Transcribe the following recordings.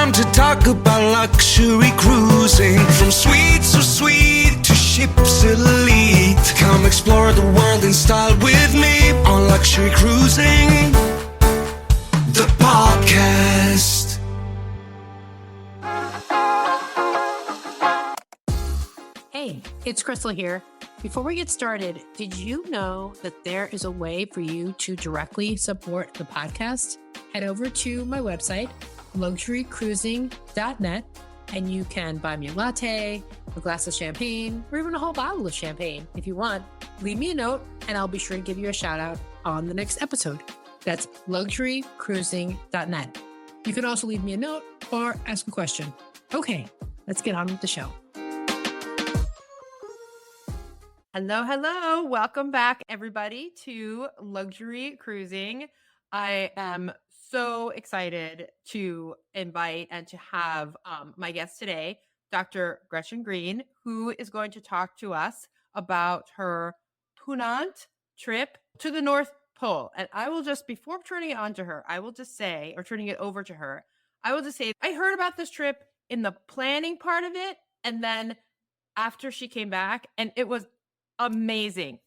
time to talk about luxury cruising. From sweet so sweet to ship's elite. Come explore the world in style with me on Luxury Cruising, the podcast. Hey, it's Krystal here. Before we get started, did you know that there is a way for you to directly support the podcast? Head over to my website, luxurycruising.net, and you can buy me a latte, a glass of champagne, or even a whole bottle of champagne if you want. Leave me a note, and I'll be sure to give you a shout out on the next episode. That's luxurycruising.net. You can also leave me a note or ask a question. Okay, let's get on with the show. Hello. Welcome back, everybody, to Luxury Cruising. I am so excited to invite and to have my guest today, Dr. Gretchen Green, who is going to talk to us about her Ponant trip to the North Pole. And I will just, before turning it on to her, I will just say, or turning it over to her, I will just say, I heard about this trip in the planning part of it, and then after she came back, and it was amazing.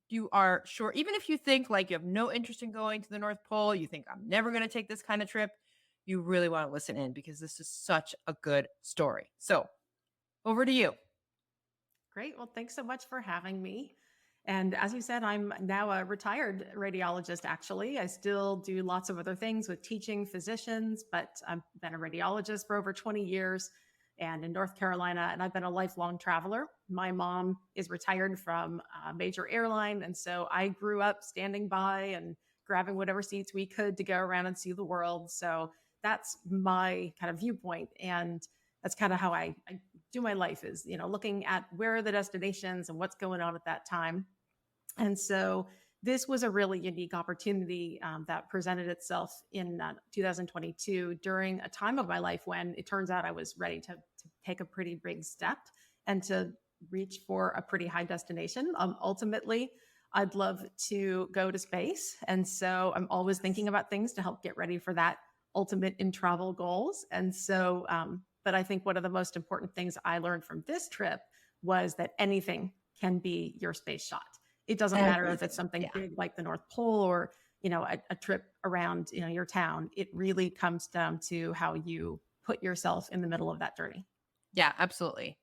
You are sure, even if you think like you have no interest in going to the North Pole, you think I'm never going to take this kind of trip, you really want to listen in because this is such a good story. So over to you. Great. Well, thanks so much for having me. And as you said, I'm now a retired radiologist, actually. I still do lots of other things with teaching physicians, but I've been a radiologist for over 20 years. And in North Carolina, and I've been a lifelong traveler. My mom is retired from a major airline, and so I grew up standing by and grabbing whatever seats we could to go around and see the world. So that's my kind of viewpoint, and that's kind of how I do my life is, looking at where are the destinations and what's going on at that time. And so this was a really unique opportunity that presented itself in 2022 during a time of my life when it turns out I was ready to take a pretty big step and to reach for a pretty high destination. Ultimately, I'd love to go to space. And so I'm always thinking about things to help get ready for that ultimate in travel goals. And so, but I think one of the most important things I learned from this trip was that anything can be your space shot. It doesn't matter if it's something big like the North Pole or, a trip around, your town. It really comes down to how you put yourself in the middle of that journey. Yeah, absolutely.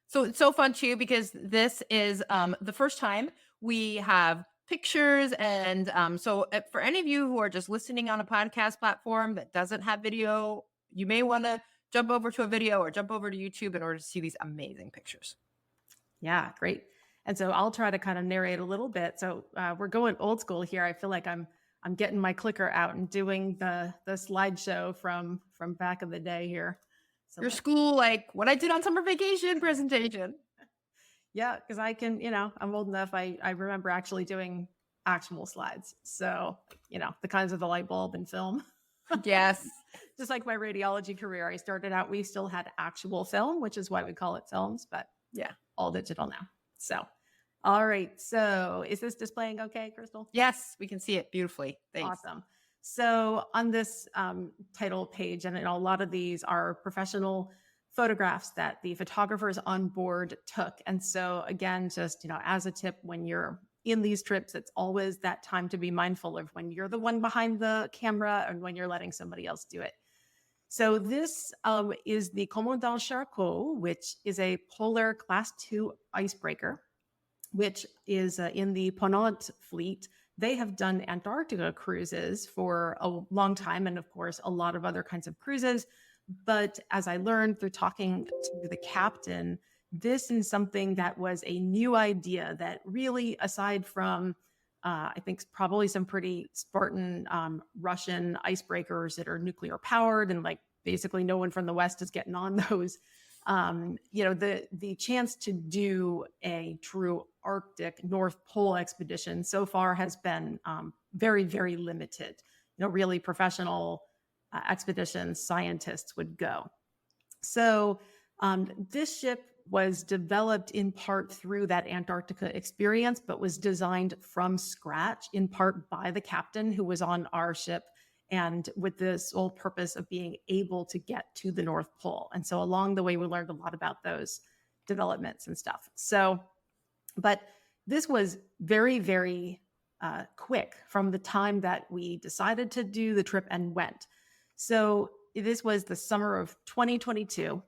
So it's so fun too, because this is the first time we have pictures. And so for any of you who are just listening on a podcast platform that doesn't have video, you may want to jump over to a video or jump over to YouTube in order to see these amazing pictures. Yeah, great. And so I'll try to kind of narrate a little bit. So we're going old school here. I feel like I'm getting my clicker out and doing the slideshow from back in the day here. So your school, like what I did on summer vacation presentation. Yeah, because I can, I'm old enough. I remember actually doing actual slides. So, the kinds of the light bulb and film. Yes. Just like my radiology career, I started out, we still had actual film, which is why we call it films, but yeah, all digital now. So, all right. So is this displaying okay, Krystal? Yes, we can see it beautifully. Thanks. Awesome. So on this title page, and a lot of these are professional photographs that the photographers on board took. And so again, just, as a tip, when you're in these trips, it's always that time to be mindful of when you're the one behind the camera and when you're letting somebody else do it. So this is the Commandant Charcot, which is a polar class 2 icebreaker, which is in the Ponant fleet. They have done Antarctica cruises for a long time, and of course, a lot of other kinds of cruises. But as I learned through talking to the captain, this is something that was a new idea that really, aside from I think probably some pretty Spartan Russian icebreakers that are nuclear powered and like basically no one from the West is getting on those. The chance to do a true Arctic North Pole expedition so far has been very, very limited. Really professional expeditions, scientists would go. So this ship was developed in part through that Antarctica experience, but was designed from scratch in part by the captain who was on our ship and with this sole purpose of being able to get to the North Pole. And so along the way, we learned a lot about those developments and stuff. So, but this was very, very quick from the time that we decided to do the trip and went. So this was the summer of 2022.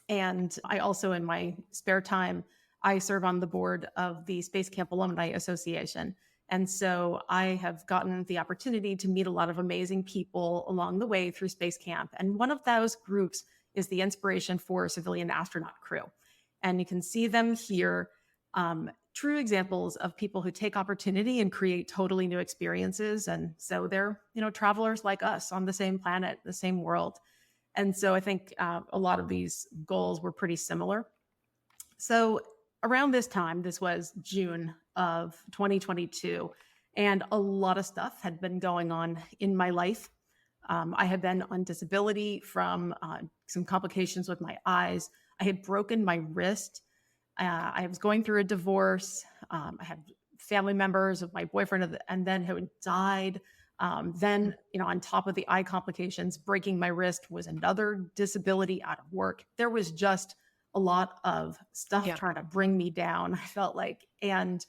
And I also, in my spare time, I serve on the board of the Space Camp Alumni Association. And so I have gotten the opportunity to meet a lot of amazing people along the way through Space Camp. And one of those groups is the Inspiration for Civilian Astronaut Crew. And you can see them here, true examples of people who take opportunity and create totally new experiences. And so they're, travelers like us on the same planet, the same world. And so I think a lot of these goals were pretty similar. So around this time, this was June of 2022, and a lot of stuff had been going on in my life. I had been on disability from some complications with my eyes. I had broken my wrist. I was going through a divorce. I had family members of my boyfriend and then who had died. Then, on top of the eye complications, breaking my wrist was another disability, out of work. There was just a lot of stuff trying to bring me down, I felt like. And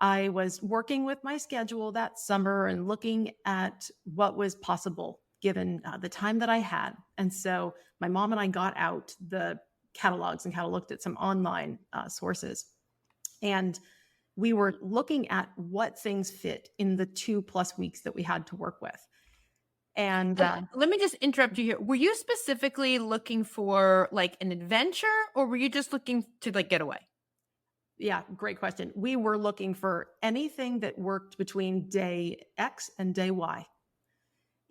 I was working with my schedule that summer and looking at what was possible given the time that I had. And so my mom and I got out the catalogs and kind of looked at some online sources. And we were looking at what things fit in the 2+ weeks that we had to work with. And let me just interrupt you here. Were you specifically looking for like an adventure, or were you just looking to like get away? Yeah, great question. We were looking for anything that worked between day X and day Y.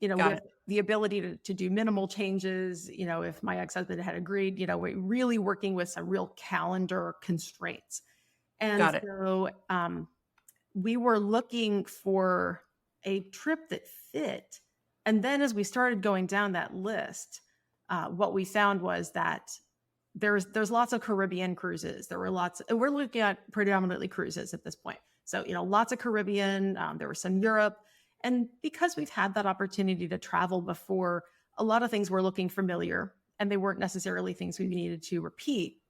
With the ability to do minimal changes, if my ex-husband had agreed, we're really working with some real calendar constraints. And so we were looking for a trip that fit. And then as we started going down that list, what we found was that there's lots of Caribbean cruises. We're looking at predominantly cruises at this point. So, lots of Caribbean, there was some Europe. And because we've had that opportunity to travel before, a lot of things were looking familiar, and they weren't necessarily things we needed to repeat.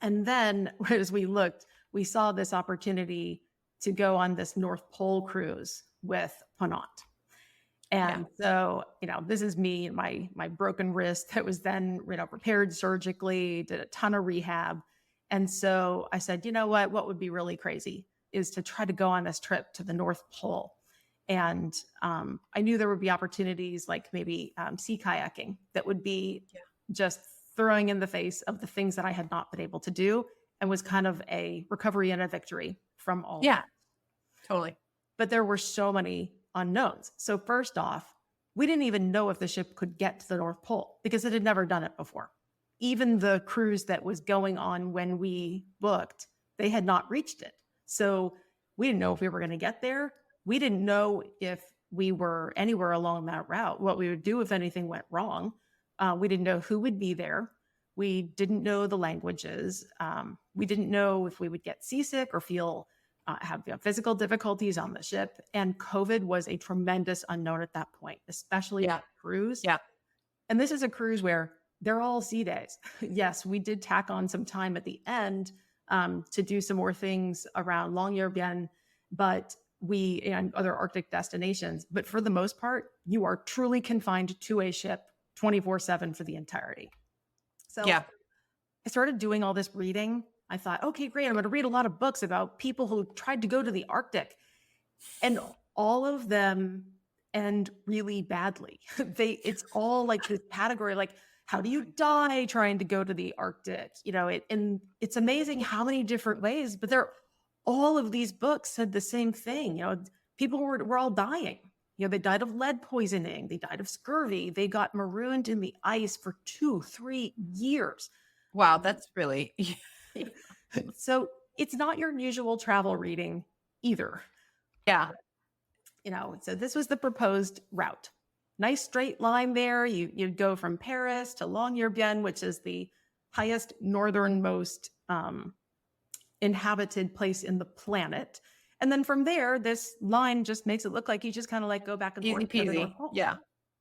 And then as we looked, we saw this opportunity to go on this North Pole cruise with Ponant. And so, this is me, my broken wrist that was then, repaired surgically, did a ton of rehab. And so I said, what would be really crazy is to try to go on this trip to the North Pole. And I knew there would be opportunities like maybe sea kayaking that would be just throwing in the face of the things that I had not been able to do, and was kind of a recovery and a victory from all. Yeah, totally. But there were so many unknowns. So first off, we didn't even know if the ship could get to the North Pole because it had never done it before. Even the cruise that was going on when we booked, they had not reached it. So we didn't know if we were going to get there. We didn't know if we were anywhere along that route, what we would do if anything went wrong. We didn't know who would be there. We didn't know the languages. We didn't know if we would get seasick or have physical difficulties on the ship. And COVID was a tremendous unknown at that point, especially at cruise. Yeah. And this is a cruise where they're all sea days. Yes, we did tack on some time at the end to do some more things around Longyearbyen, and other Arctic destinations. But for the most part, you are truly confined to a ship 24/7 for the entirety. So I started doing all this reading. I thought, okay, great. I'm going to read a lot of books about people who tried to go to the Arctic, and all of them end really badly. It's all like this category, like, how do you die trying to go to the Arctic? And it's amazing how many different ways, but all of these books said the same thing. People were all dying. They died of lead poisoning. They died of scurvy. They got marooned in the ice for 2-3 years. Wow, that's really... So it's not your usual travel reading either. Yeah. So this was the proposed route. Nice straight line there. You'd go from Paris to Longyearbyen, which is the highest northernmost inhabited place in the planet. And then from there, this line just makes it look like you just kind of like go back and Easy forth to the peasy. North Pole. Yeah.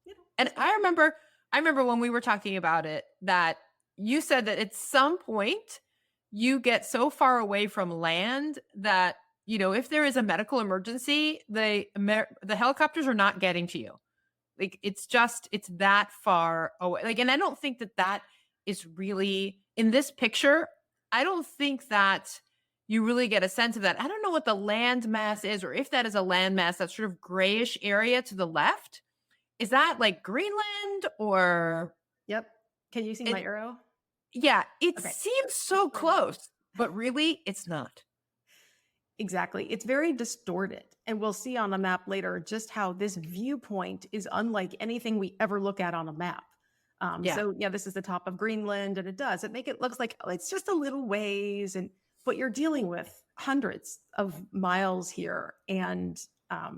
You know, And I remember when we were talking about it that you said that at some point you get so far away from land that, if there is a medical emergency, the helicopters are not getting to you. Like it's that far away. Like, and I don't think that is really in this picture. I don't think that you really get a sense of that. I don't know what the land mass is, or if that is a land mass, that sort of grayish area to the left. Is that like Greenland or Yep. Can you see my arrow? yeah, it Okay. seems so close, but really it's not. Exactly. It's very distorted. And we'll see on a map later just how this viewpoint is unlike anything we ever look at on a map. Yeah. So yeah, this is the top of Greenland, and it make it looks like it's just a little ways, but you're dealing with hundreds of miles here, and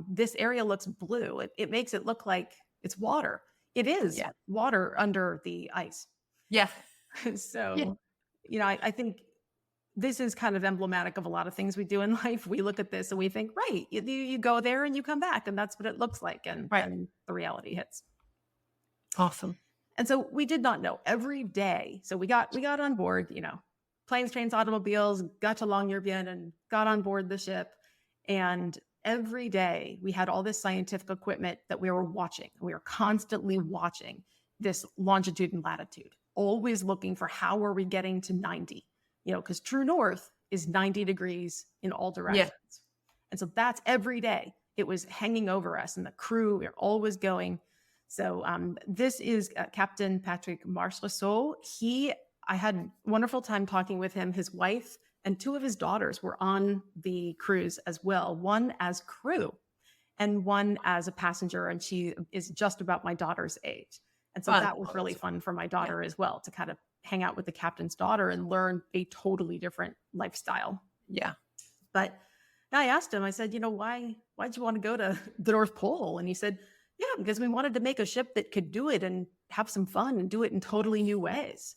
this area looks blue. It makes it look like it's water. It is water under the ice. Yeah. So, I think this is kind of emblematic of a lot of things we do in life. We look at this and we think, right, you go there and you come back, and that's what it looks like. And then the reality hits. Awesome. And so we did not know every day. So we got on board, planes, trains, automobiles, got to Longyearbyen and got on board the ship. And every day we had all this scientific equipment that we were watching. We were constantly watching this longitude and latitude, always looking for how are we getting to 90, because true north is 90 degrees in all directions. Yeah. And so that's every day. It was hanging over us, and the crew, we were always going. So this is Captain Patrick Marchessault. I had a wonderful time talking with him. His wife and two of his daughters were on the cruise as well, one as crew and one as a passenger. And she is just about my daughter's age. And so that was really fun for my daughter as well, to kind of hang out with the captain's daughter and learn a totally different lifestyle. Yeah. But I asked him, I said, why'd you want to go to the North Pole? And he said, yeah, because we wanted to make a ship that could do it and have some fun and do it in totally new ways.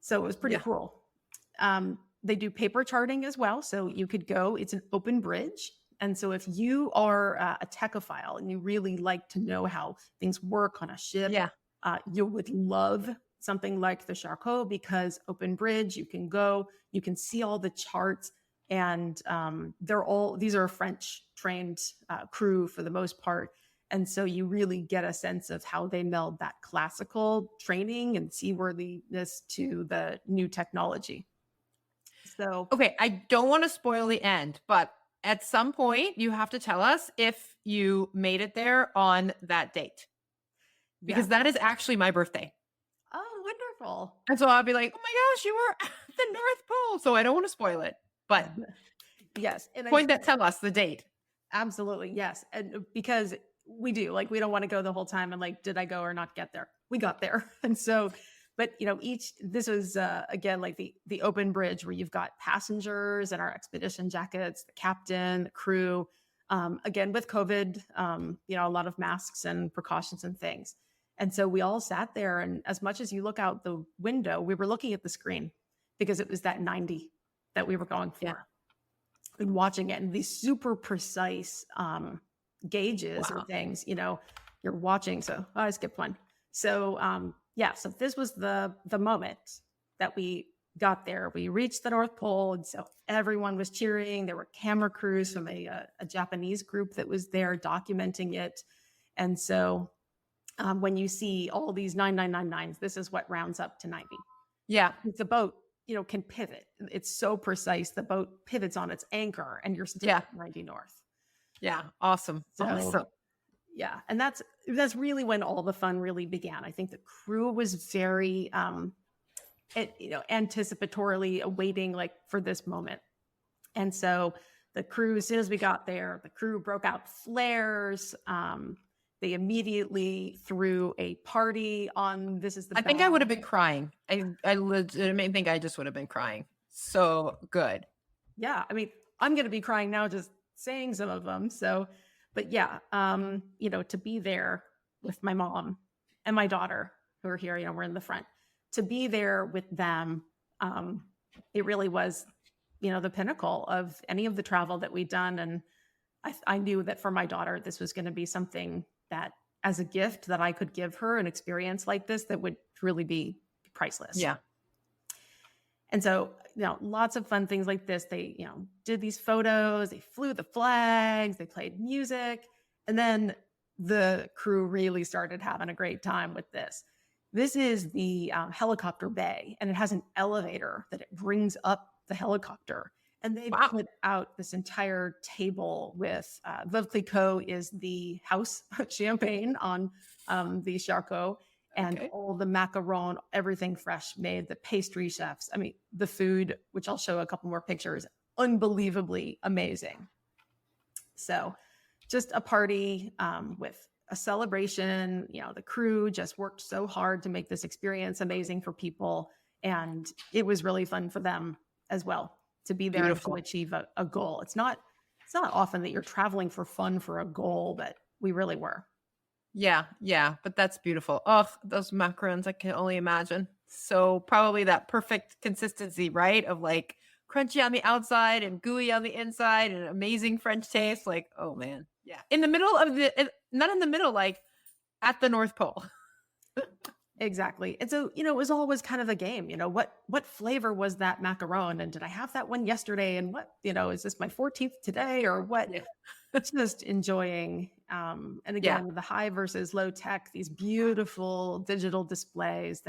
So it was pretty cool. They do paper charting as well. So you could go, it's an open bridge. And so if you are a techophile and you really like to know how things work on a ship, you would love something like the Charcot, because open bridge, you can go, you can see all the charts, and these are French trained crew for the most part. And so you really get a sense of how they meld that classical training and seaworthiness to the new technology. So, okay, I don't want to spoil the end, but at some point you have to tell us if you made it there on that date, because that is actually my birthday. Oh, wonderful. And so I'll be like, oh my gosh, you were at the North Pole. So I don't want to spoil it, but yes. And tell us the date. Absolutely. Yes. And because we do, we don't want to go the whole time and did I go or not get there? We got there. And so, but this was again, the open bridge where you've got passengers and our expedition jackets, the captain, the crew, again, with COVID, a lot of masks and precautions and things. And so we all sat there, and as much as you look out the window, we were looking at the screen because it was that 90 that we were going for and watching it, and these super precise, gauges or things, you're watching. So I skipped one. So so this was the moment that we got there. We reached the North Pole, and so everyone was cheering. There were camera crews from a Japanese group that was there documenting it. And so when you see all these 9999s, this is what rounds up to 90. Yeah. The boat, can pivot. It's so precise. The boat pivots on its anchor, and you're still at 90 north. Yeah. Awesome. So, yeah. And that's really when all the fun really began. I think the crew was very, anticipatorily awaiting for this moment. And so the crew, as soon as we got there, the crew broke out flares. They immediately threw a party on This Is the I think I would have been crying. I legitimately think I just would have been crying. So good. Yeah. I mean, I'm going to be crying now just saying some of them. So, but yeah, to be there with my mom and my daughter who are here, we're in the front, to be there with them. It really was the pinnacle of any of the travel that we'd done. And I knew that for my daughter, this was going to be something that, as a gift, that I could give her an experience like this that would really be priceless. Yeah. And so, lots of fun things like this. They, did these photos, they flew the flags, they played music, and then the crew really started having a great time with this. This is the helicopter bay, and it has an elevator that it brings up the helicopter. And they put out this entire table with Veuve Clicquot is the house champagne on the Charcot, and all the macaron, everything fresh made, the pastry chefs. I mean, the food, which I'll show a couple more pictures, unbelievably amazing. So just a party with a celebration. The crew just worked so hard to make this experience amazing for people. And it was really fun for them as well to be there to achieve a goal. It's not often that you're traveling for fun for a goal, but we really were. Yeah. But that's beautiful. Oh, those macarons, I can only imagine. So probably that perfect consistency, right? Of like crunchy on the outside and gooey on the inside and amazing French taste. Like, oh man. Yeah. In the middle of not in the middle, like at the North Pole. Exactly. And so, it was always kind of a game, what flavor was that macaron? And did I have that one yesterday? And what, is this my 14th today or what? Yeah. Just enjoying. And again, the high versus low tech, these beautiful digital displays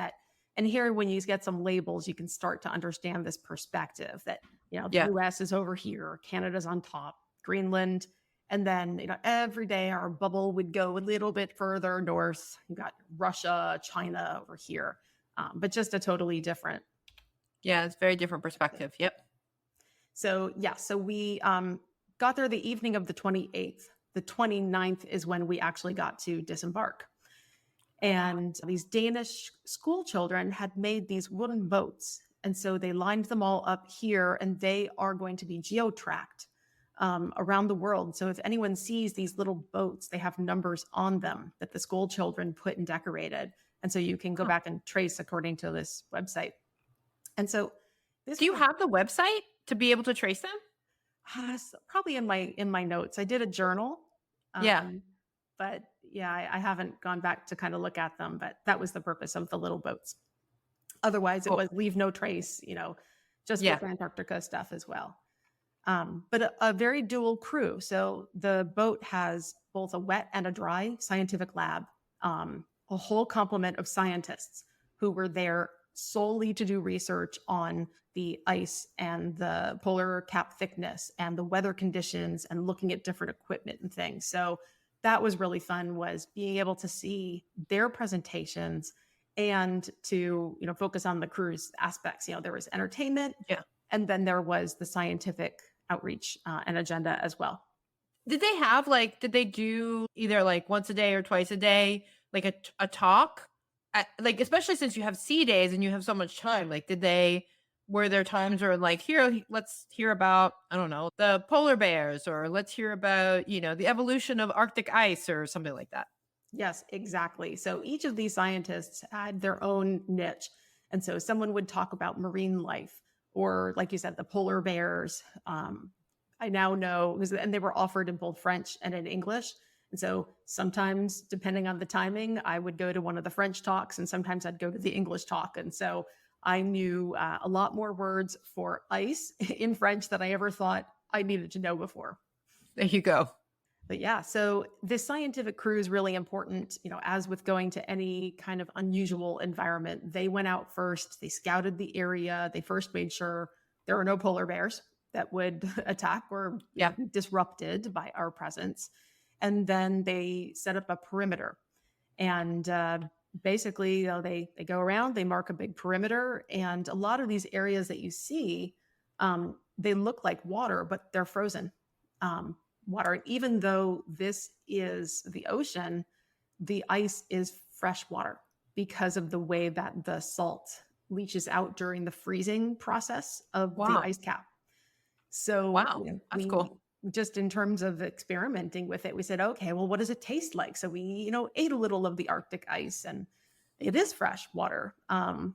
and here, when you get some labels, you can start to understand this perspective that, the US is over here, Canada's on top, Greenland. And then, every day our bubble would go a little bit further north. You got Russia, China over here, but just a totally different. Yeah, it's very different perspective. Yep. So we got there the evening of the 28th. The 29th is when we actually got to disembark. And these Danish school children had made these wooden boats. And so they lined them all up here, and they are going to be geo-tracked around the world. So if anyone sees these little boats, they have numbers on them that the school children put and decorated. And so you can go back and trace according to this website. And so do you have the website to be able to trace them? Probably in my notes. I did a journal. But I haven't gone back to kind of look at them, but that was the purpose of the little boats. Otherwise it was leave no trace, just with Antarctica stuff as well. But a very dual crew. So the boat has both a wet and a dry scientific lab, a whole complement of scientists who were there solely to do research on the ice and the polar cap thickness and the weather conditions and looking at different equipment and things. So that was really fun, was being able to see their presentations and to, focus on the crew's aspects. There was entertainment, and then there was the scientific outreach and agenda as well. Did they have did they do either once a day or twice a day, a talk? Especially since you have sea days and you have so much time, were there times where here, let's hear about, I don't know, the polar bears, or let's hear about, the evolution of Arctic ice or something like that? Yes, exactly. So each of these scientists had their own niche. And so someone would talk about marine life, or like you said, the polar bears. I now know, and they were offered in both French and in English. And so sometimes, depending on the timing, I would go to one of the French talks, and sometimes I'd go to the English talk. And so I knew a lot more words for ice in French than I ever thought I needed to know before. There you go. But so this scientific crew is really important, as with going to any kind of unusual environment. They went out first, they scouted the area, they first made sure there were no polar bears that would attack or be disrupted by our presence. And then they set up a perimeter. And basically, they go around, they mark a big perimeter. And a lot of these areas that you see, they look like water, but they're frozen water. Even though this is the ocean, the ice is fresh water because of the way that the salt leaches out during the freezing process of the ice cap. So that's cool. Just in terms of experimenting with it, we said, okay, well, what does it taste like? So we, ate a little of the Arctic ice, and it is fresh water. And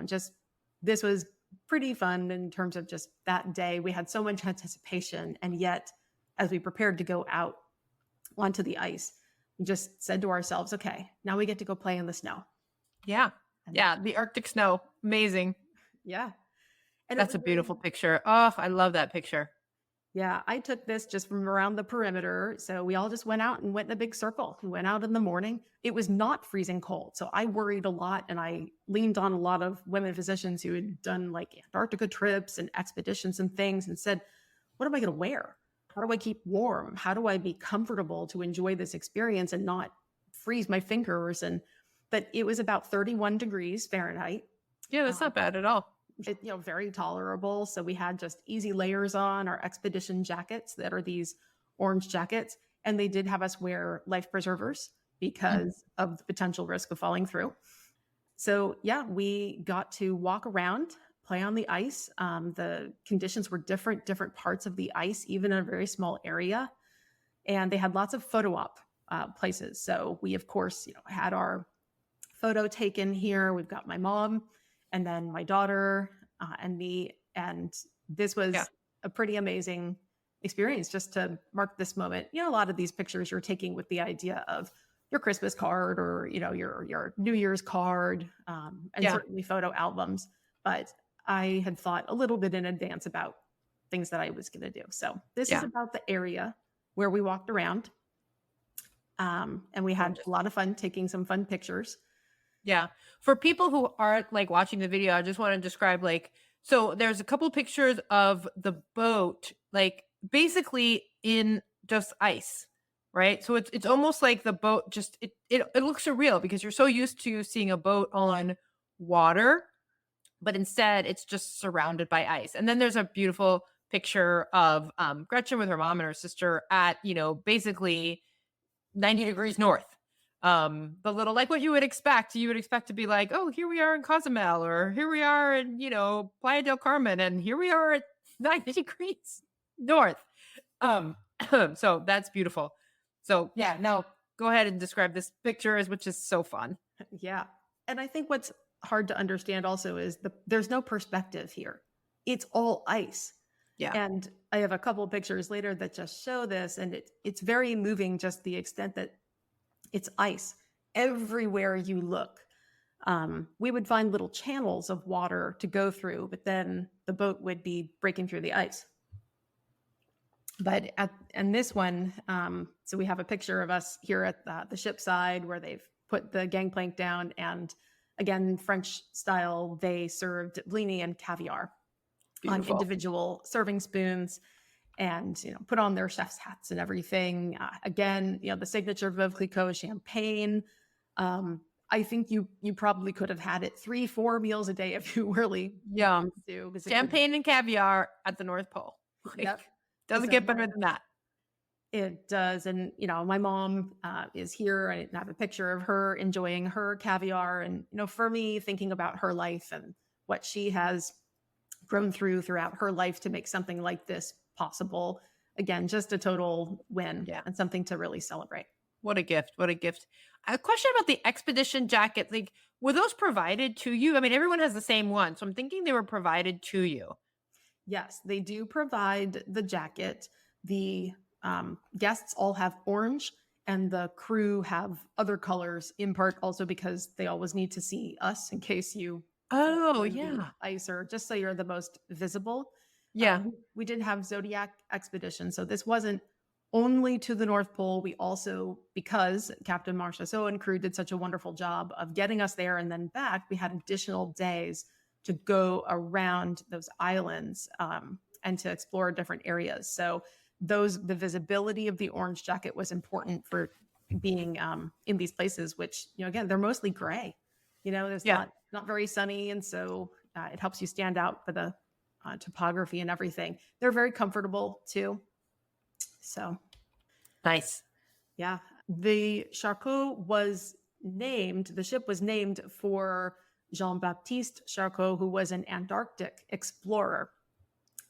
just, this was pretty fun in terms of just that day. We had so much anticipation. And yet, as we prepared to go out onto the ice, we just said to ourselves, okay, now we get to go play in the snow. Yeah. And Yeah. The Arctic snow. Amazing. yeah. And it That's was a beautiful picture. Oh, I love that picture. Yeah, I took this just from around the perimeter. So we all just went out and went in a big circle. We went out in the morning. It was not freezing cold. So I worried a lot, and I leaned on a lot of women physicians who had done like Antarctica trips and expeditions and things, and said, what am I going to wear? How do I keep warm? How do I be comfortable to enjoy this experience and not freeze my fingers? But it was about 31 degrees Fahrenheit. Yeah, that's not bad at all. Very tolerable. So we had just easy layers on our expedition jackets that are these orange jackets. And they did have us wear life preservers because of the potential risk of falling through. So yeah, we got to walk around, play on the ice. The conditions were different parts of the ice, even in a very small area. And they had lots of photo op places. So we, of course, had our photo taken here. We've got my mom and then my daughter and me. And this was a pretty amazing experience just to mark this moment. A lot of these pictures you're taking with the idea of your Christmas card or, your New Year's card and certainly photo albums. But I had thought a little bit in advance about things that I was going to do. So this is about the area where we walked around. And we had a lot of fun taking some fun pictures. Yeah. For people who aren't like watching the video, I just want to describe so there's a couple pictures of the boat, like basically in just ice, right? So it's almost like the boat just, it looks surreal because you're so used to seeing a boat on water, but instead it's just surrounded by ice. And then there's a beautiful picture of Gretchen with her mom and her sister at, basically 90 degrees north. The little, like what you would expect to be like, oh, here we are in Cozumel, or here we are in, Playa del Carmen, and here we are at 90 degrees north. So that's beautiful. So yeah, now go ahead and describe this picture, which is so fun. Yeah. And I think what's hard to understand also is there's no perspective here. It's all ice. Yeah. And I have a couple of pictures later that just show this, and it's very moving, just the extent that it's ice everywhere you look. We would find little channels of water to go through, but then the boat would be breaking through the ice. But and this one, so we have a picture of us here at the ship side where they've put the gangplank down, and again, French style, they served blini and caviar on individual serving spoons. And, put on their chef's hats and everything. Again, the signature Veuve Clicquot champagne. I think you probably could have had it 3-4 meals a day if you really wanted to. Champagne and caviar at the North Pole. Doesn't get better than that. It does. And, my mom is here. I have a picture of her enjoying her caviar. And, for me, thinking about her life and what she has grown throughout her life to make something like this possible. Again, just a total win and something to really celebrate. What a gift. What a gift. A question about the expedition jacket. Like, were those provided to you? I mean, everyone has the same one. So I'm thinking they were provided to you. Yes, they do provide the jacket. The guests all have orange, and the crew have other colors, in part also because they always need to see us in case you ice, or just so you're the most visible. Yeah. We did have Zodiac expedition. So this wasn't only to the North Pole. We also, because Captain Charcot and crew did such a wonderful job of getting us there and then back, we had additional days to go around those islands and to explore different areas. So the visibility of the orange jacket was important for being in these places, which, again, they're mostly gray. There's not very sunny. And so it helps you stand out for the topography and everything. They're very comfortable too. So nice. Yeah. The Charcot the ship was named for Jean-Baptiste Charcot, who was an Antarctic explorer.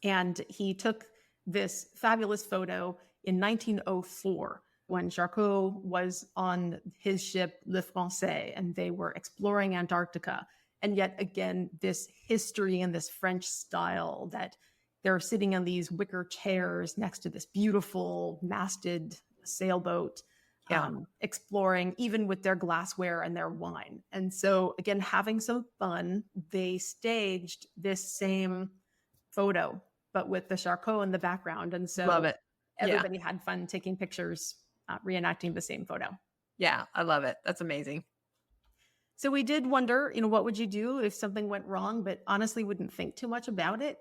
And he took this fabulous photo in 1904 when Charcot was on his ship Le Français, and they were exploring Antarctica. And yet again, this history and this French style that they're sitting on these wicker chairs next to this beautiful masted sailboat, exploring even with their glassware and their wine. And so again, having some fun, they staged this same photo, but with the Charcot in the background. And so Love it. everybody had fun taking pictures, reenacting the same photo. Yeah, I love it. That's amazing. So we did wonder, what would you do if something went wrong, but honestly wouldn't think too much about it.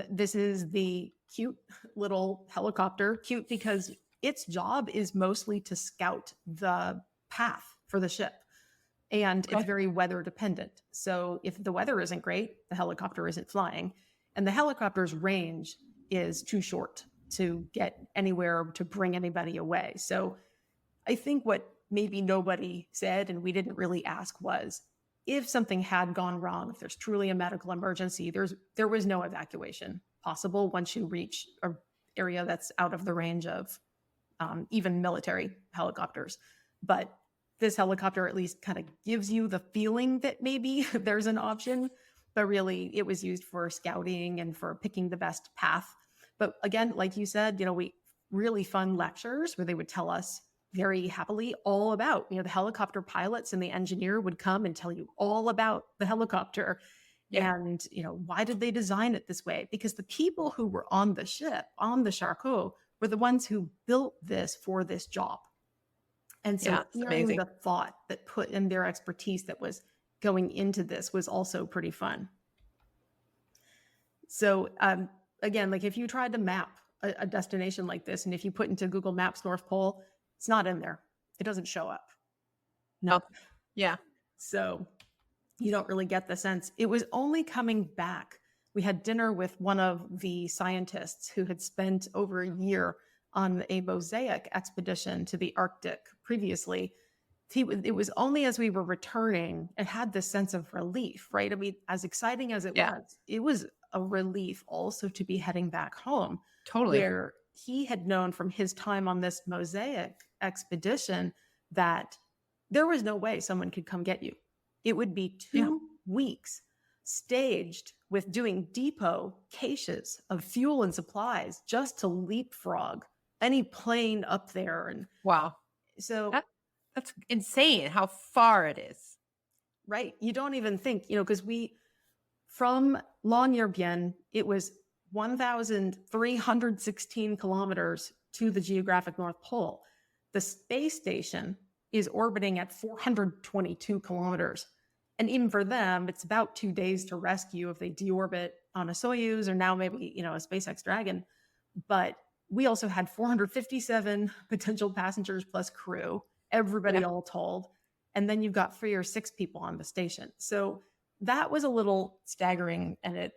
This is the cute little helicopter, cute because its job is mostly to scout the path for the ship. And it's very weather dependent. So if the weather isn't great, the helicopter isn't flying. And the helicopter's range is too short to get anywhere to bring anybody away. So I think what maybe nobody said, and we didn't really ask, was if something had gone wrong, if there's truly a medical emergency, there was no evacuation possible once you reach an area that's out of the range of even military helicopters. But this helicopter at least kind of gives you the feeling that maybe there's an option, but really it was used for scouting and for picking the best path. But again, like you said, we really fun lectures where they would tell us very happily all about, the helicopter pilots and the engineer would come and tell you all about the helicopter. Yeah. And, why did they design it this way? Because the people who were on the ship, on the Charcot, were the ones who built this for this job. And so hearing the thought that put in their expertise that was going into this was also pretty fun. So again, like if you tried to map a destination like this, and if you put into Google Maps North Pole, it's not in there. It doesn't show up. No. Yeah. So you don't really get the sense. It was only coming back. We had dinner with one of the scientists who had spent over a year on a mosaic expedition to the Arctic previously. It was only as we were returning, it had this sense of relief, right? I mean, as exciting as it was a relief also to be heading back home. Totally. Where he had known from his time on this mosaic expedition that there was no way someone could come get you. It would be 2 weeks staged with doing depot caches of fuel and supplies just to leapfrog any plane up there. And wow. So that's insane how far it is. Right. You don't even think, because from Longyearbyen, it was 1,316 kilometers to the geographic North Pole. The space station is orbiting at 422 kilometers. And even for them, it's about 2 days to rescue if they deorbit on a Soyuz or now maybe, a SpaceX Dragon. But we also had 457 potential passengers plus crew, everybody all told. And then you've got 3 or 6 people on the station. So that was a little staggering, and it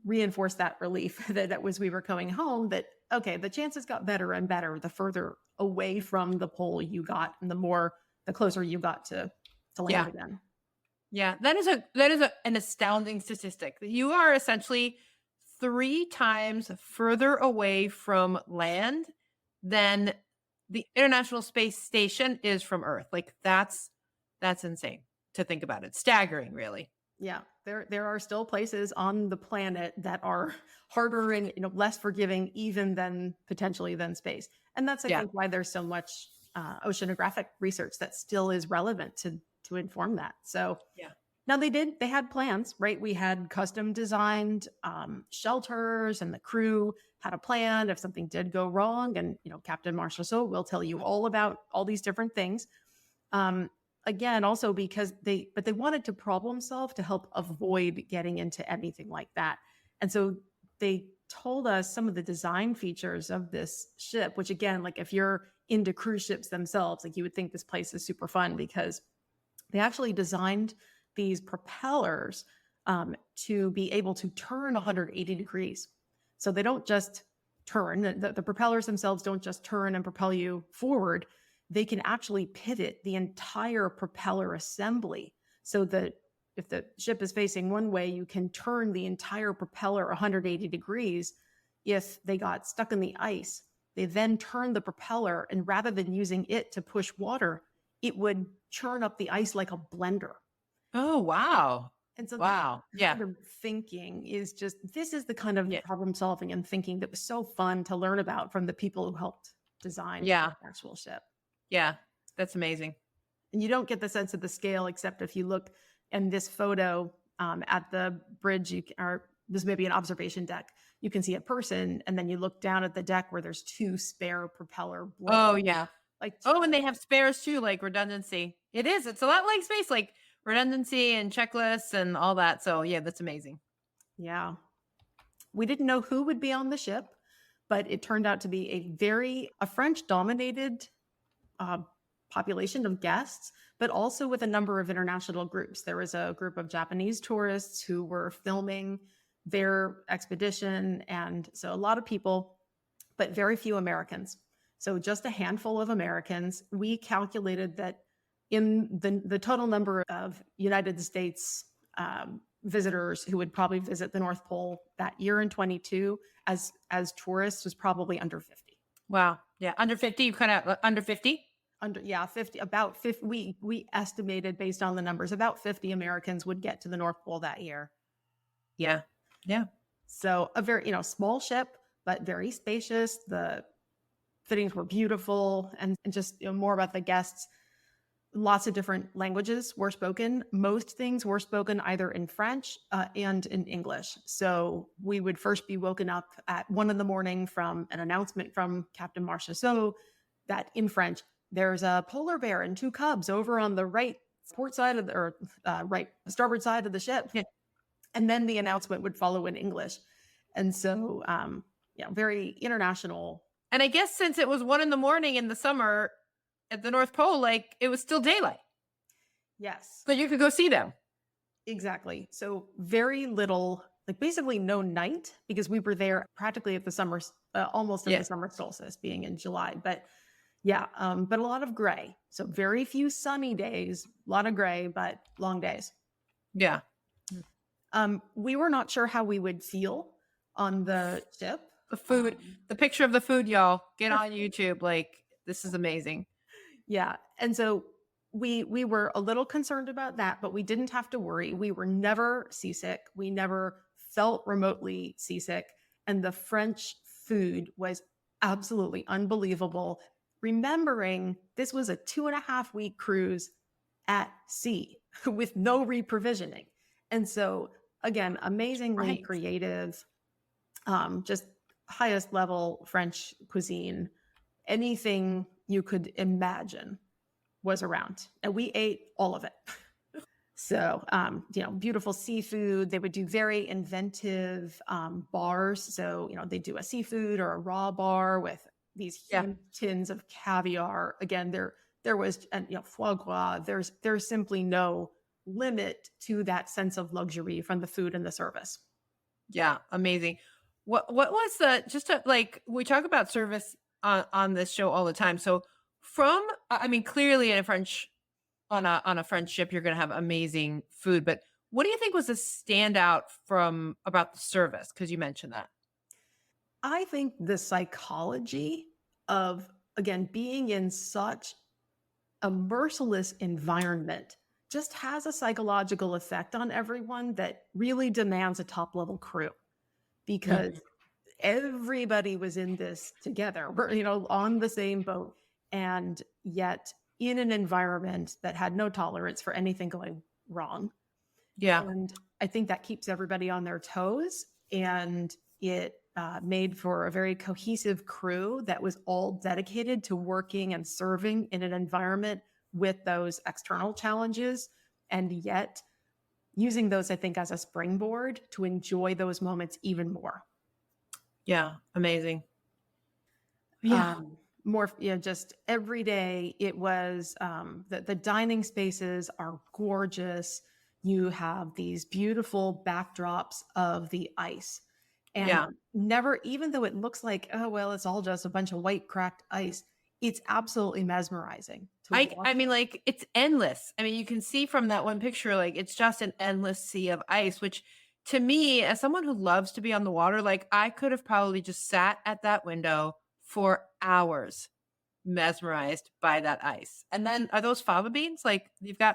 reinforced that relief that we were coming home, that, okay, the chances got better and better the further away from the pole you got and the closer you got to land again. Yeah, that is an astounding statistic. You are essentially 3 times further away from land than the International Space Station is from Earth. Like that's insane to think about. It's staggering, really. Yeah, there are still places on the planet that are harder and less forgiving even than space. And that's I think why there's so much oceanographic research that still is relevant to inform that. So now they had plans, right? We had custom designed shelters, and the crew had a plan if something did go wrong. And Captain Charcot will tell you all about all these different things. Again, also because they wanted to problem solve to help avoid getting into anything like that. And so they told us some of the design features of this ship, which again, like if you're into cruise ships themselves, like you would think this place is super fun because they actually designed these propellers to be able to turn 180 degrees. So they don't just turn, the propellers themselves don't just turn and propel you forward. They can actually pivot the entire propeller assembly so that if the ship is facing one way, you can turn the entire propeller 180 degrees. If they got stuck in the ice, they then turn the propeller, and rather than using it to push water, it would churn up the ice like a blender. Oh, wow. And so that Wow. Yeah. kind of thinking is just, this is the kind of Yeah. problem solving and thinking that was so fun to learn about from the people who helped design Yeah. the actual ship. Yeah. That's amazing. And you don't get the sense of the scale except if you look in this photo at the bridge, or this may be an observation deck. You can see a person, and then you look down at the deck where there's two spare propeller blades. Oh, yeah. Like, Oh, and they have spares too, like redundancy. It is. It's a lot like space, like redundancy and checklists and all that. So yeah, that's amazing. yeah. We didn't know who would be on the ship, but it turned out to be a French dominated population of guests, but also with a number of international groups. There was a group of Japanese tourists who were filming their expedition. And so a lot of people, but very few Americans. So just a handful of Americans. We calculated that in the total number of United States visitors who would probably visit the North Pole that year in 22 as tourists was probably under 50. Wow. Yeah. Under 50, you kind of under 50? Under 50, about 50. We estimated based on the numbers about 50 Americans would get to the North Pole that year. Yeah. Yeah. So a very, small ship, but very spacious. The fittings were beautiful, and just more about the guests. Lots of different languages were spoken. Most things were spoken either in French and in English. So we would first be woken up at 1 a.m. from an announcement from Captain Charcot that in French, there's a polar bear and 2 cubs over on the right port side of right starboard side of the ship. Yeah. And then the announcement would follow in English. And so, very international. And I guess since it was 1 a.m. in the summer at the North Pole, like it was still daylight. Yes. So you could go see them. Exactly. So very little, like basically no night, because we were there practically at the summer, almost at the summer solstice, being in July. But but a lot of gray. So very few sunny days, a lot of gray, but long days. Yeah. We were not sure how we would feel on the ship. The food, the picture of the food, y'all, get on YouTube. Like, this is amazing. Yeah. And so we were a little concerned about that, but we didn't have to worry. We were never seasick. We never felt remotely seasick. And the French food was absolutely unbelievable. Remembering this was a 2.5-week cruise at sea with no reprovisioning. And so again, amazingly creative, just highest level French cuisine. Anything you could imagine was around, and we ate all of it. So, beautiful seafood. They would do very inventive bars. So, they do a seafood or a raw bar with these huge tins of caviar. Again, there was, and foie gras. There's simply no limit to that sense of luxury from the food and the service. Yeah, amazing. What was we talk about service on this show all the time. So clearly on a French ship, you're going to have amazing food, but what do you think was a standout about the service? Because you mentioned that. I think the psychology of, again, being in such a merciless environment just has a psychological effect on everyone that really demands a top level crew, because everybody was in this together. We're, on the same boat, and yet in an environment that had no tolerance for anything going wrong. Yeah. And I think that keeps everybody on their toes, and it made for a very cohesive crew that was all dedicated to working and serving in an environment with those external challenges, and yet using those, I think, as a springboard to enjoy those moments even more. Yeah. Amazing. Yeah. Just every day it was, the dining spaces are gorgeous. You have these beautiful backdrops of the ice, and never, even though it looks like, oh, well, it's all just a bunch of white cracked ice, it's absolutely mesmerizing. It's endless. I mean, you can see from that one picture, like it's just an endless sea of ice, which to me, as someone who loves to be on the water, like I could have probably just sat at that window for hours, mesmerized by that ice. And then are those fava beans? Like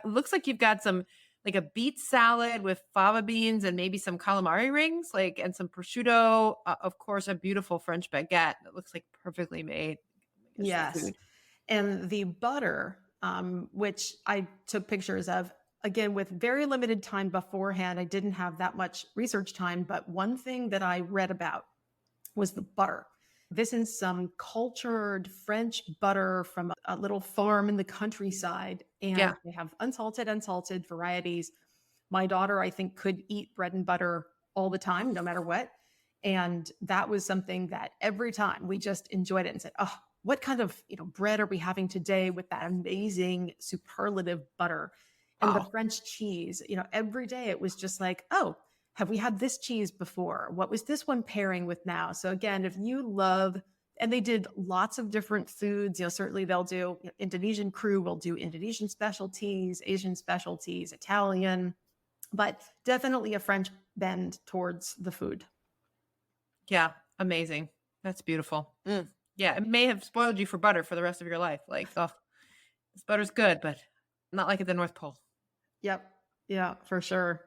looks like you've got some like a beet salad with fava beans and maybe some calamari rings, like, and some prosciutto. Of course, a beautiful French baguette that looks like perfectly made. It's the Yes. food. And the butter, which I took pictures of, again, with very limited time beforehand. I didn't have that much research time, but one thing that I read about was the butter. This is some cultured French butter from a little farm in the countryside, and Yeah. they have unsalted varieties. My daughter, I think, could eat bread and butter all the time, no matter what. And that was something that every time we just enjoyed it and said, "Oh, what kind of bread are we having today with that amazing superlative butter and the Wow. French cheese?" Every day it was just like, "Oh, have we had this cheese before? What was this one pairing with now?" So again, if you love, and they did lots of different foods, certainly they'll do, Indonesian crew will do Indonesian specialties, Asian specialties, Italian, but definitely a French bend towards the food. Yeah. Amazing. That's beautiful. Yeah. It may have spoiled you for butter for the rest of your life. Like, oh, this butter's good, but not like at the North Pole. Yep. Yeah, for sure.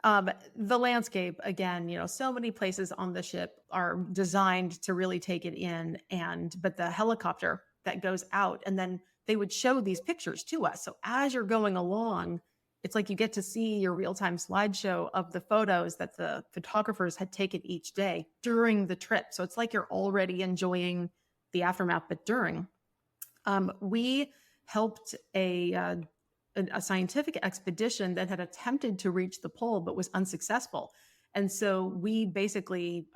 The landscape, again, so many places on the ship are designed to really take it in. But the helicopter that goes out, and then they would show these pictures to us. So as you're going along, it's like you get to see your real-time slideshow of the photos that the photographers had taken each day during the trip. So it's like you're already enjoying the aftermath, but during. We helped a scientific expedition that had attempted to reach the pole but was unsuccessful. And so we basically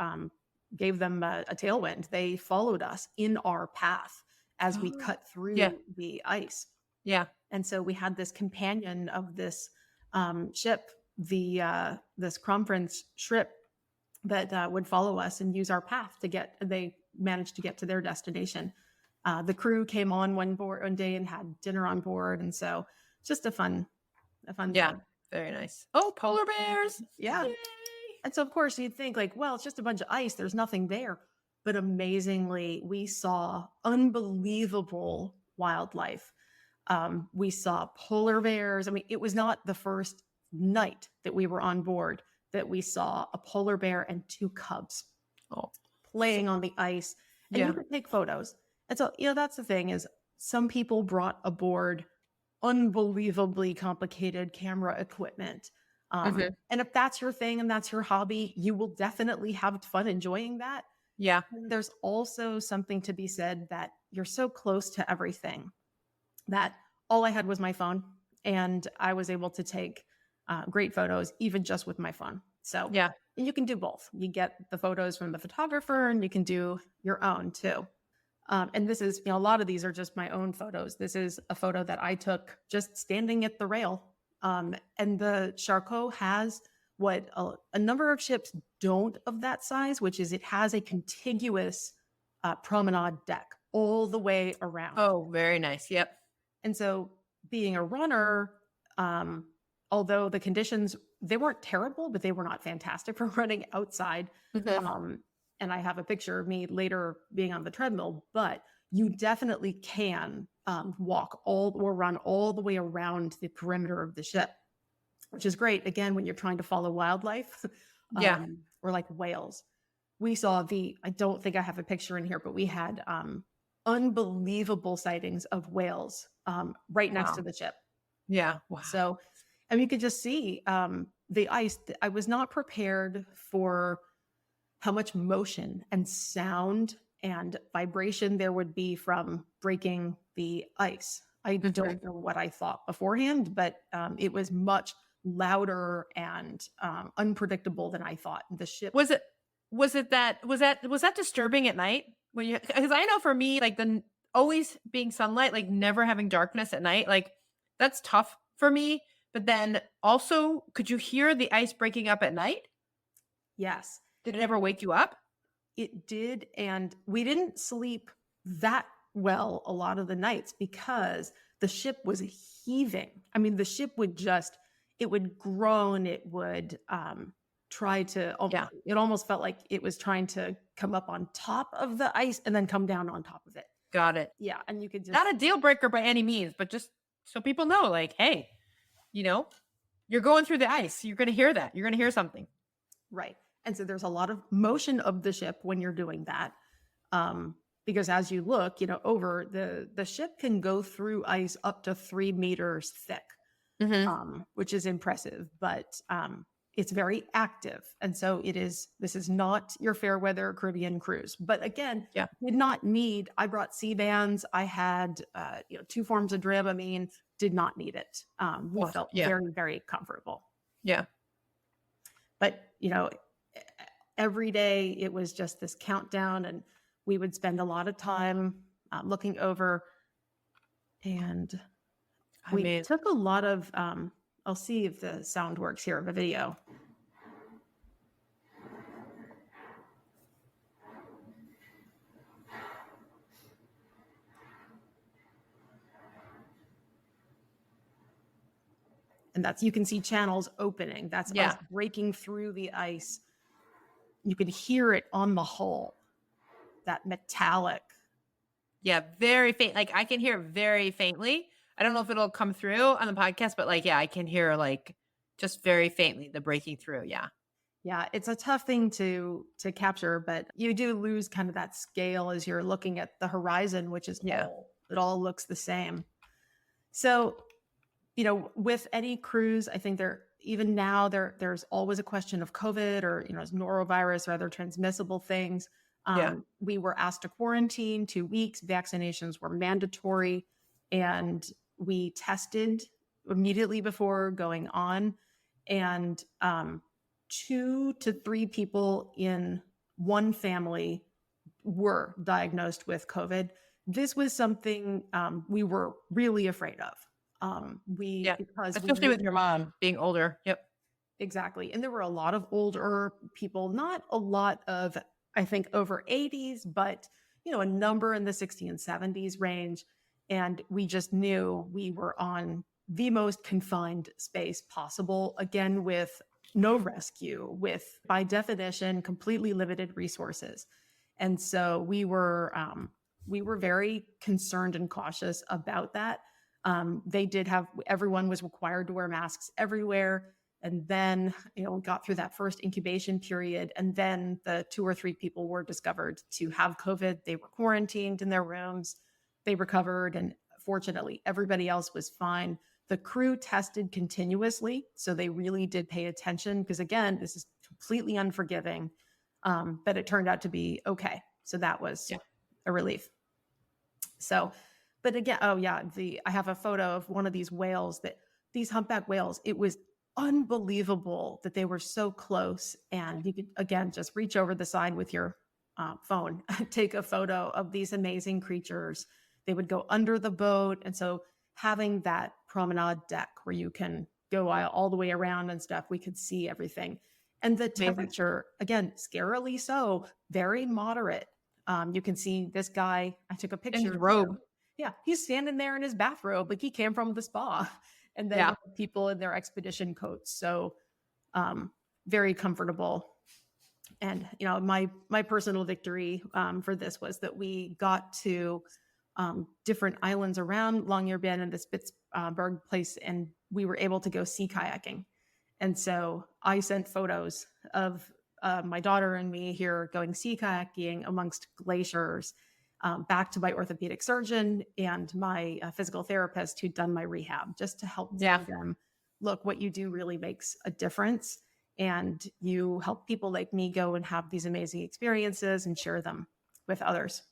gave them a tailwind. They followed us in our path as we cut through Yeah. the ice. Yeah. And so we had this companion of this ship, this conference ship that would follow us and use our path to get. They managed to get to their destination. The crew came on one day and had dinner on board, and so just a fun Yeah. thing. Very nice. Oh, polar bears. Yeah. Yay. And so of course you'd think like, well, it's just a bunch of ice. There's nothing there. But amazingly, we saw unbelievable wildlife. We saw polar bears. I mean, it was not the first night that we were on board that we saw a polar bear and two cubs Oh, playing on the ice. And yeah. you could take photos. And so, that's the thing is some people brought aboard unbelievably complicated camera equipment. Mhm. And if that's your thing and that's your hobby, you will definitely have fun enjoying that. Yeah. There's also something to be said that you're so close to everything that all I had was my phone, and I was able to take great photos even just with my phone. So Yeah. you can do both. You get the photos from the photographer and you can do your own too. And this is, a lot of these are just my own photos. This is a photo that I took just standing at the rail. And the Charcot has what a number of ships don't of that size, which is it has a contiguous promenade deck all the way around. Oh, very nice. Yep. And so being a runner, although the conditions, they weren't terrible, but they were not fantastic for running outside. Mhm. And I have a picture of me later being on the treadmill, but you definitely can walk or run all the way around the perimeter of the ship, which is great. Again, when you're trying to follow wildlife, Yeah. or like whales. We saw I don't think I have a picture in here, but we had unbelievable sightings of whales right next Wow. to the ship. Yeah. Wow. So, and you could just see the ice. I was not prepared for how much motion and sound and vibration there would be from breaking the ice. I don't know what I thought beforehand, but it was much louder and unpredictable than I thought. The ship Was that disturbing at night when you, because I know for me, like always being sunlight, like never having darkness at night, like that's tough for me. But then also, could you hear the ice breaking up at night? Yes, Did it ever wake you up? it did. And we didn't sleep that well a lot of the nights because the ship was heaving. I mean, the ship would it would groan. It would try to, Yeah. it almost felt like it was trying to come up on top of the ice and then come down on top of it. Got it. Yeah. And you could just, Not a deal breaker by any means, but just so people know, like, hey, you know, You're going through the ice. You're going to hear that. You're going to hear something. Right. And so there's a lot of motion of the ship when you're doing that. Because as you look, over the ship can go through ice up to 3 meters thick, which is impressive, but it's very active. And so this is not your fair weather Caribbean cruise. But again, I brought sea bands. I had, 2 forms of Dramamine, did not need it. We felt very, very comfortable. Yeah. But, every day it was just this countdown, and we would spend a lot of time looking over, and we took a lot of, I'll see if the sound works here of a video. And you can see channels opening. That's us breaking through the ice. You can hear it on the hull, that metallic. Yeah, very faint. Like I can hear it very faintly. I don't know if it'll come through on the podcast, but I can hear just very faintly the breaking through. Yeah. Yeah, it's a tough thing to capture, but you do lose kind of that scale as you're looking at the horizon, which is it all looks the same. So, with any cruise, I think even now there's always a question of COVID or, norovirus or other transmissible things. We were asked to quarantine 2 weeks. Vaccinations were mandatory, and we tested immediately before going on. And 2 to 3 people in one family were diagnosed with COVID. This was something we were really afraid of. Especially with your mom being older. Yep. Exactly. And there were a lot of older people, not a lot of, I think, over 80s, but, a number in the 60 and 70s range. And we just knew we were on the most confined space possible, again, with no rescue, with, by definition, completely limited resources. And so we were very concerned and cautious about that. Everyone was required to wear masks everywhere. And then, got through that first incubation period. And then the 2 or 3 people were discovered to have COVID. They were quarantined in their rooms. They recovered. And fortunately, everybody else was fine. The crew tested continuously. So they really did pay attention because, again, this is completely unforgiving. But it turned out to be okay. So that was a relief. So, but again, I have a photo of one of these whales, these humpback whales. It was unbelievable that they were so close, and you could, again, just reach over the side with your phone, take a photo of these amazing creatures. They would go under the boat. And so having that promenade deck where you can go all the way around and stuff, we could see everything. And the temperature, again, scarily so, very moderate. You can see this guy, I took a picture. In his robe. Yeah, he's standing there in his bathrobe, like he came from the spa. And then people in their expedition coats. So very comfortable. And, my personal victory for this was that we got to different islands around Longyearbyen and the Spitzberg place, and we were able to go sea kayaking. And so I sent photos of my daughter and me here going sea kayaking amongst glaciers, back to my orthopedic surgeon and my physical therapist who'd done my rehab, just to help them look, what you do really makes a difference. And you help people like me go and have these amazing experiences and share them with others.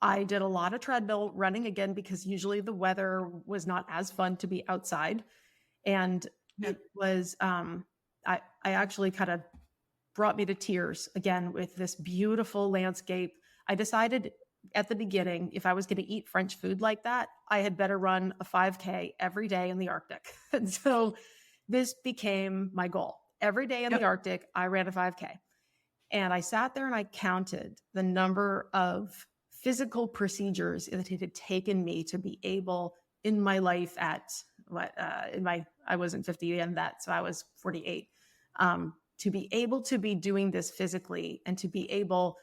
I did a lot of treadmill running, again, because usually the weather was not as fun to be outside. And it was, I actually kind of brought me to tears again with this beautiful landscape. I decided at the beginning, if I was going to eat French food like that, I had better run a 5K every day in the Arctic. And so this became my goal. Every day in the Arctic, I ran a 5K. And I sat there and I counted the number of physical procedures that it had taken me to be able in my life at I wasn't 50 in that, so I was 48, to be able to be doing this physically and to be able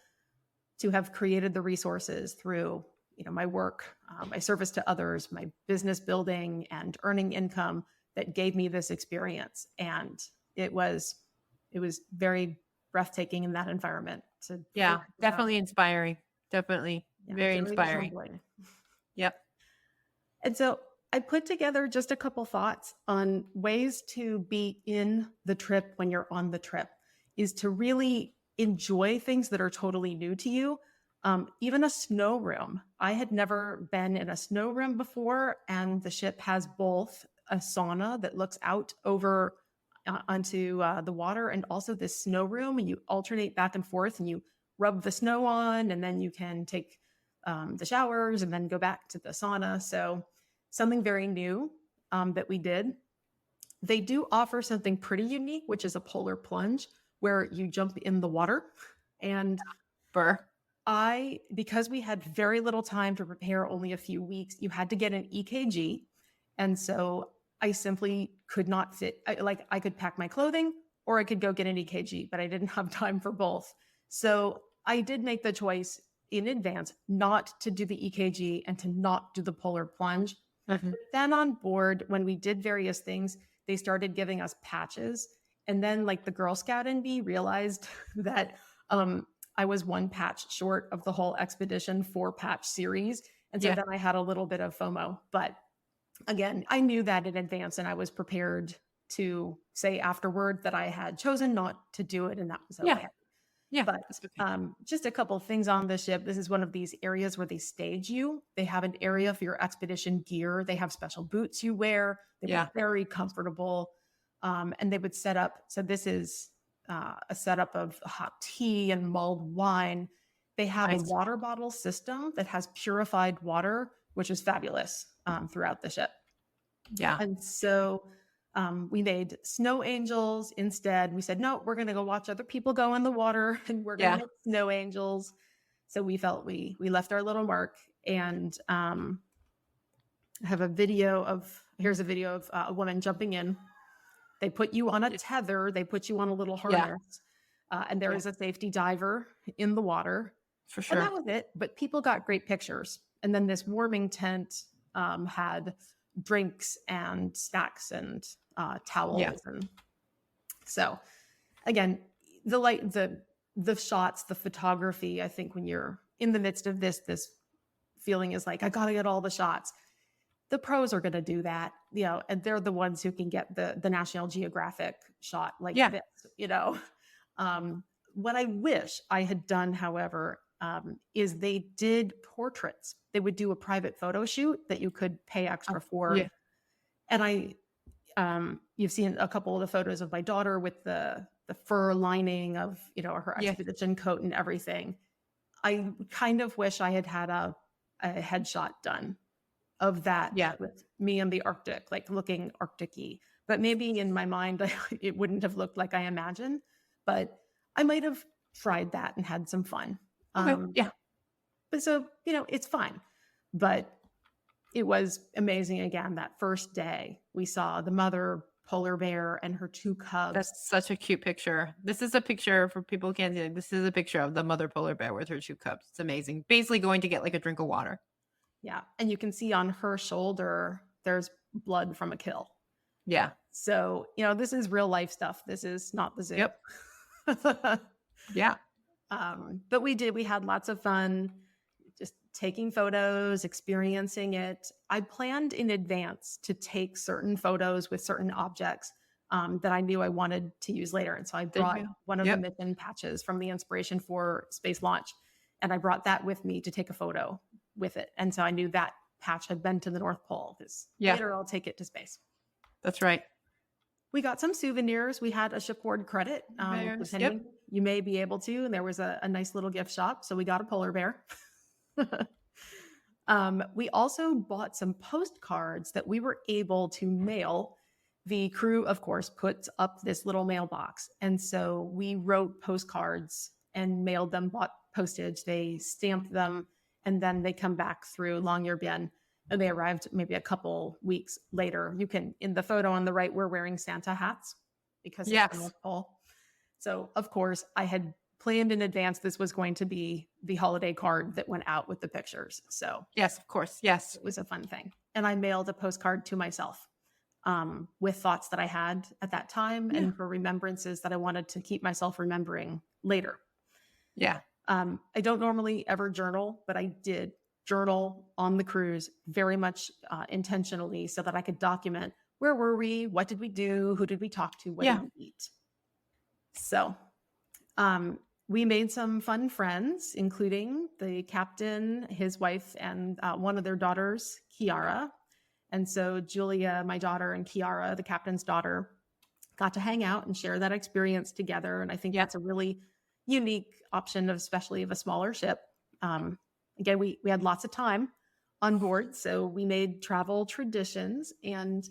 to have created the resources through, my work, my service to others, my business building and earning income, that gave me this experience. And it was very breathtaking in that environment. Yeah, definitely inspiring. Definitely very inspiring. humbling. Yep. And so I put together just a couple thoughts on ways to be in the trip when you're on the trip, is to really enjoy things that are totally new to you. Even a snow room. I had never been in a snow room before, and the ship has both a sauna that looks out over onto the water, and also this snow room, and you alternate back and forth, and you rub the snow on, and then you can take the showers and then go back to the sauna. So something very new that we did. They do offer something pretty unique, which is a polar plunge, where you jump in the water. And because we had very little time to prepare, only a few weeks, you had to get an EKG. And so I simply could not fit. I could pack my clothing or I could go get an EKG, but I didn't have time for both. So I did make the choice in advance not to do the EKG and to not do the polar plunge. Mm-hmm. But then on board, when we did various things, they started giving us patches. And then like the Girl Scout in me realized that I was one patch short of the whole expedition 4-patch series. And so then I had a little bit of FOMO. But again, I knew that in advance, and I was prepared to say afterward that I had chosen not to do it, and that was okay. Yeah. But just a couple of things on the ship. This is one of these areas where they stage you. They have an area for your expedition gear. They have special boots you wear. They were very comfortable. And they would set up. So this is a setup of hot tea and mulled wine. They have a water bottle system that has purified water, which is fabulous throughout the ship. Yeah. And so we made snow angels instead. We said, no, we're going to go watch other people go in the water, and we're going to make snow angels. So we felt we left our little mark. And I have here's a video of a woman jumping in. They put you on a tether. They put you on a little harness. And there is a safety diver in the water. For sure. And that was it. But people got great pictures. And then this warming tent had drinks and snacks and towels. And so again, the shots, the photography, I think when you're in the midst of this feeling is like, I got to get all the shots. The pros are going to do that, and they're the ones who can get the National Geographic shot like this, What I wish I had done, however, is they did portraits. They would do a private photo shoot that you could pay extra for. Yeah. And you've seen a couple of the photos of my daughter with the fur lining of, her expedition coat and everything. I kind of wish I had a headshot done of that with me in the Arctic, like looking Arctic-y. But maybe in my mind, it wouldn't have looked like I imagined, but I might have tried that and had some fun. But so, it's fine. But it was amazing. Again, that first day we saw the mother polar bear and her 2 cubs. That's such a cute picture. This is a picture for people who can't see it. This is a picture of the mother polar bear with her 2 cubs. It's amazing. Basically going to get like a drink of water. Yeah. And you can see on her shoulder, there's blood from a kill. Yeah. So, this is real life stuff. This is not the zoo. Yep. Yeah. But we had lots of fun just taking photos, experiencing it. I planned in advance to take certain photos with certain objects that I knew I wanted to use later. And so I brought one of the mission patches from the Inspiration for Space Launch, and I brought that with me to take a photo with it. And so I knew that patch had been to the North Pole, because later I'll take it to space. That's right. We got some souvenirs. We had a shipboard credit. Depending, you may be able to. And there was a nice little gift shop. So we got a polar bear. We also bought some postcards that we were able to mail. The crew, of course, put up this little mailbox. And so we wrote postcards and mailed them, bought postage. They stamped them, and then they come back through Longyearbyen. And they arrived maybe a couple weeks later. You can, in the photo on the right, we're wearing Santa hats because it's the North Pole. So, of course, I had planned in advance this was going to be the holiday card that went out with the pictures. So, yes, of course. Yes. It was a fun thing. And I mailed a postcard to myself. with thoughts that I had at that time Yeah. and for remembrances that I wanted to keep myself remembering later. Yeah. I don't normally ever journal, but I did journal on the cruise very much intentionally so that I could document where were we, what did we do, who did we talk to, what Yeah. did we eat. So we made some fun friends, including the captain, his wife, and one of their daughters, Kiara. And so Julia, my daughter, and Kiara, the captain's daughter, got to hang out and share that experience together. And I think Yeah. that's a really unique option, especially of a smaller ship. Again, we had lots of time on board, so we made travel traditions, and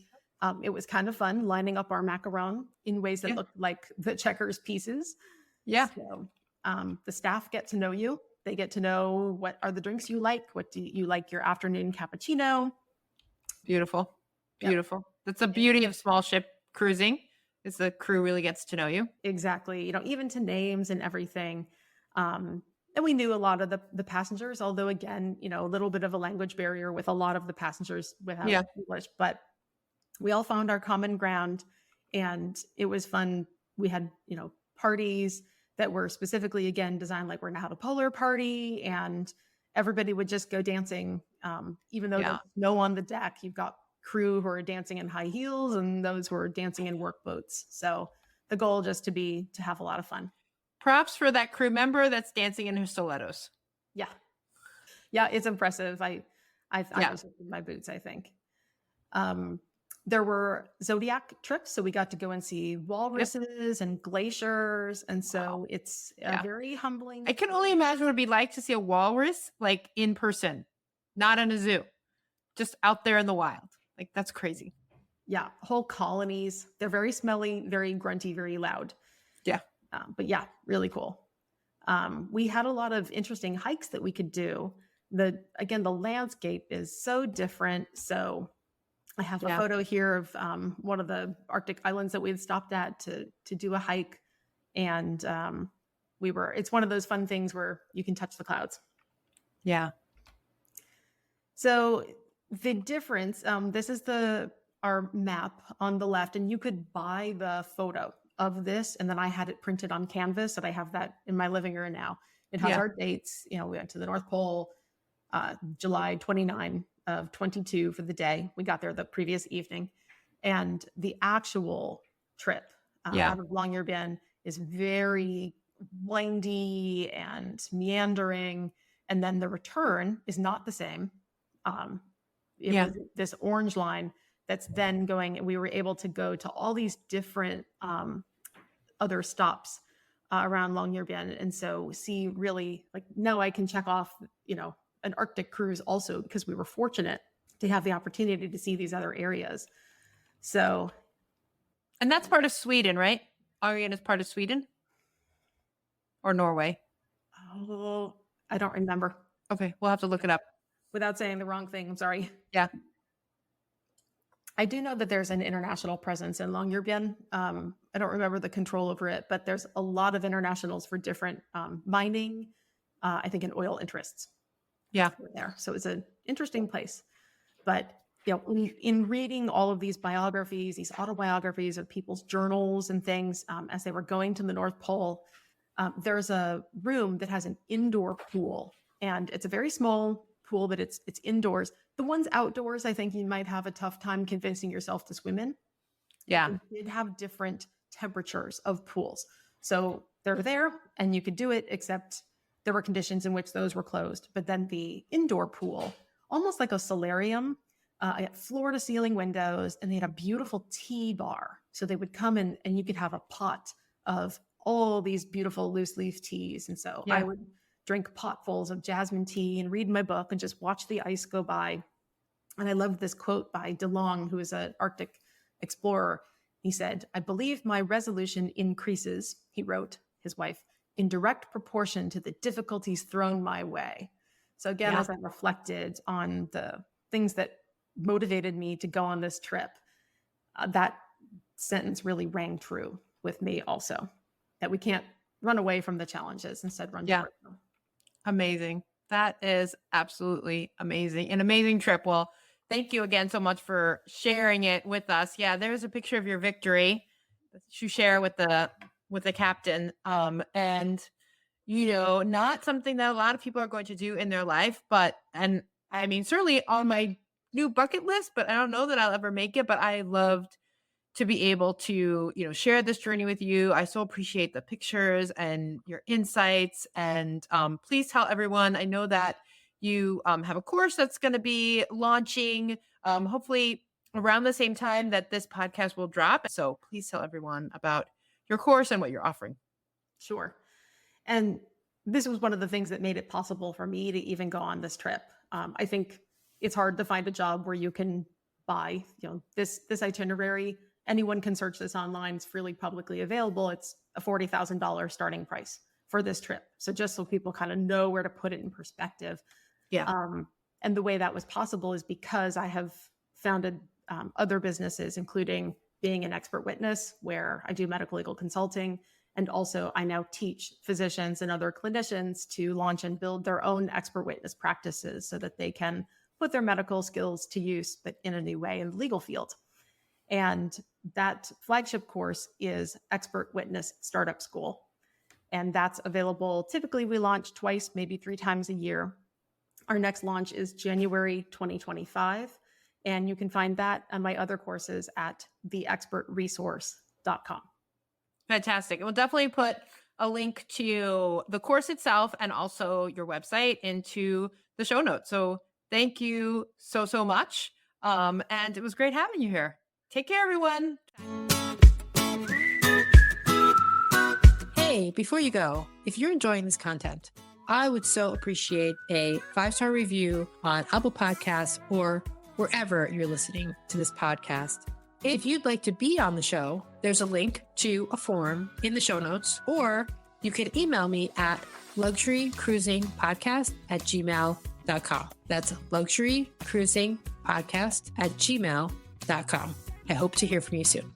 it was kind of fun lining up our macaron in ways that Yeah. looked like the checkers pieces. Yeah. So the staff get to know you. They get to know what are the drinks you like. What do you like your afternoon cappuccino? Beautiful. Yep. Beautiful. That's the beauty of small ship cruising, is the crew really gets to know you. Exactly. Even to names and everything. And we knew a lot of the passengers, although again, a little bit of a language barrier with a lot of the passengers without Yeah. English, but we all found our common ground and it was fun. We had, parties that were specifically, again, designed like we're going to have a polar party, and everybody would just go dancing. Even though Yeah. there's no on the deck, you've got crew who are dancing in high heels and those who are dancing in work boats. So the goal just to have a lot of fun. Props for that crew member that's dancing in her stilettos. Yeah. Yeah, it's impressive. I Yeah. was in my boots, I think. There were zodiac trips, so we got to go and see walruses and glaciers, and so it's Yeah. very humbling. I can only imagine what it'd be like to see a walrus like in person, not in a zoo, just out there in the wild. Like, that's crazy. Yeah, whole colonies. They're very smelly, very grunty, very loud. Yeah. But yeah, really cool. We had a lot of interesting hikes that we could do. The landscape is so different. So I have a Yeah. photo here of one of the Arctic islands that we had stopped at to do a hike. And it's one of those fun things where you can touch the clouds. Yeah. So the difference, this is our map on the left, and you could buy the photo of this, and then I had it printed on canvas, and I have that in my living room now. It has Yeah. our dates. We went to the North Pole, July 29 of 22 for the day. We got there the previous evening, and the actual trip Yeah. out of Longyearbyen is very windy and meandering, and then the return is not the same. It Yeah. was this orange line that's then going, and we were able to go to all these different other stops around Longyearbyen, and so see really now I can check off an Arctic cruise also, because we were fortunate to have the opportunity to see these other areas. So, And that's part of Sweden, right? Longyearbyen is part of Sweden or Norway. I don't remember. Okay, we'll have to look it up. Without saying the wrong thing, I'm sorry. Yeah. I do know that there's an international presence in Longyearbyen. I don't remember the control over it, but there's a lot of internationals for different mining, I think, and oil interests. Yeah. There. So it's an interesting place. But in reading all of these biographies, these autobiographies of people's journals and things, as they were going to the North Pole, there's a room that has an indoor pool, and it's a very small pool, but it's indoors. The ones outdoors, I think you might have a tough time convincing yourself to swim in. Yeah. They did have different temperatures of pools. So they're there and you could do it, except there were conditions in which those were closed. But then the indoor pool, almost like a solarium, I had floor to ceiling windows, and they had a beautiful tea bar. So they would come in and you could have a pot of all these beautiful loose leaf teas. And so I would drink potfuls of jasmine tea and read my book and just watch the ice go by. And I loved this quote by DeLong, who is an Arctic explorer. He said, "I believe my resolution increases," he wrote his wife, "in direct proportion to the difficulties thrown my way." So again, as I reflected on the things that motivated me to go on this trip, that sentence really rang true with me also, that we can't run away from the challenges, instead run toward them. Amazing. That is absolutely amazing. An amazing trip. Well, Thank you again so much for sharing it with us. Yeah, there's a picture of your victory that you share with the captain. And not something that a lot of people are going to do in their life, and I mean, certainly on my new bucket list, but I don't know that I'll ever make it. But I loved to be able to, share this journey with you. I so appreciate the pictures and your insights. And please tell everyone, I know that you have a course that's going to be launching, hopefully around the same time that this podcast will drop. So please tell everyone about your course and what you're offering. Sure. And this was one of the things that made it possible for me to even go on this trip. I think it's hard to find a job where you can buy, this itinerary. Anyone can search this online. It's freely publicly available. It's a $40,000 starting price for this trip. So just so people kind of know where to put it in perspective. Yeah. And the way that was possible is because I have founded other businesses, including being an expert witness, where I do medical legal consulting. And also I now teach physicians and other clinicians to launch and build their own expert witness practices so that they can put their medical skills to use, but in a new way in the legal field. And that flagship course is Expert Witness Startup School. And that's available. Typically, we launch twice, maybe 3 times a year. Our next launch is January 2025. And you can find that and my other courses at theexpertresource.com. Fantastic. We'll definitely put a link to the course itself and also your website into the show notes. So thank you so much. And it was great having you here. Take care, everyone. Hey, before you go, if you're enjoying this content, I would so appreciate a 5-star review on Apple Podcasts or wherever you're listening to this podcast. If you'd like to be on the show, there's a link to a form in the show notes, or you can email me at luxurycruisingpodcast@gmail.com. That's luxurycruisingpodcast@gmail.com. I hope to hear from you soon.